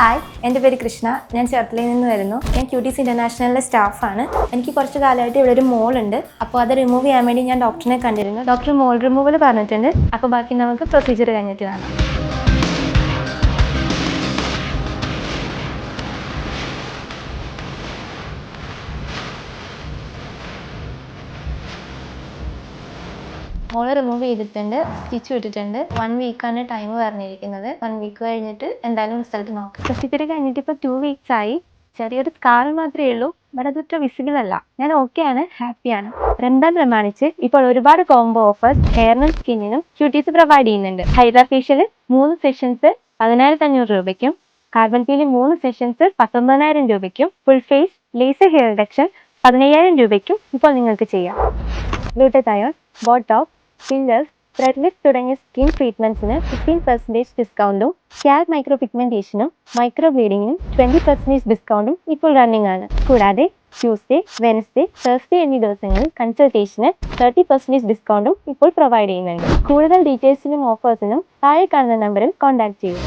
Hi, എൻ്റെ പേര് കൃഷ്ണ. ഞാൻ ചേർത്തലയിൽ നിന്ന് വരുന്നു. ഞാൻ ക്യൂട്ടീസ് ഇൻ്റർനാഷണലിലെ സ്റ്റാഫാണ്. എനിക്ക് കുറച്ച് കാലമായിട്ട് ഇവിടെ ഒരു മോളുണ്ട്. അപ്പോൾ അത് റിമൂവ് ചെയ്യാൻ വേണ്ടി ഞാൻ ഡോക്ടറിനെ കണ്ടിരുന്നു. ഡോക്ടർ മോൾ റിമൂവൽ പറഞ്ഞിട്ടുണ്ട്. അപ്പോൾ ബാക്കി നമുക്ക് പ്രൊസീജിയർ കഴിഞ്ഞിട്ട് കാണാം. മോള് റിമൂവ് ചെയ്തിട്ടുണ്ട്, സ്റ്റിച്ച് വിട്ടിട്ടുണ്ട്. 1 വീക്കാണ് ടൈം പറഞ്ഞിരിക്കുന്നത്. 1 വീക്ക് കഴിഞ്ഞിട്ട് എന്തായാലും റിസൾട്ട് നോക്കാം. പ്രൊസീജിയർ കഴിഞ്ഞിട്ട് ഇപ്പോൾ 2 വീക്സ് ആയി. ചെറിയൊരു സ്കാർ മാത്രമേ ഉള്ളൂ, ബട്ട് അതൊക്കെ വിസിബിൾ അല്ല. ഞാൻ ഓക്കെയാണ്, ഹാപ്പിയാണ്. റംദാൻ പ്രമാണിച്ച് ഇപ്പോൾ ഒരുപാട് കോംബോ ഓഫേഴ്സ് ഹെയറിനും സ്കിന്നിനും ക്യൂട്ടീസ് പ്രൊവൈഡ് ചെയ്യുന്നുണ്ട്. ഹൈഡ്രാ ഫേഷ്യൽ 3 സെഷൻസ് 14,500 രൂപയ്ക്കും, കാർബൺ പീൽ 3 സെഷൻസ് 19,000 രൂപയ്ക്കും, full face laser hair reduction 15,000 രൂപയ്ക്കും ഇപ്പോൾ നിങ്ങൾക്ക് ചെയ്യാം. ഗ്ലൂട്ടതയോൺ, ബോട്ടോക്സ്, ഫില്ലേഴ്സ്, ത്രെഡ്ലിഫ്റ്റ് തുടങ്ങിയ സ്കിൻ ട്രീറ്റ്മെൻറ്റ്സിന് 15% ഡിസ്കൗണ്ടും, സ്കാൽപ്പ് മൈക്രോ പിഗ്മെൻറ്റേഷനും മൈക്രോ ബ്ലീഡിങ്ങിനും 20% ഡിസ്കൗണ്ടും ഇപ്പോൾ റണ്ണിംഗ് ആണ്. കൂടാതെ ട്യൂസ്ഡേ, വെനസ്ഡേ, തേഴ്സ്ഡേ എന്നീ ദിവസങ്ങളിൽ കൺസൾട്ടേഷന് 30% ഡിസ്കൗണ്ടും ഇപ്പോൾ പ്രൊവൈഡ് ചെയ്യുന്നുണ്ട്. കൂടുതൽ ഡീറ്റെയിൽസിനും ഓഫേഴ്സിനും താഴെ കാണുന്ന നമ്പറിൽ കോൺടാക്ട് ചെയ്യൂ.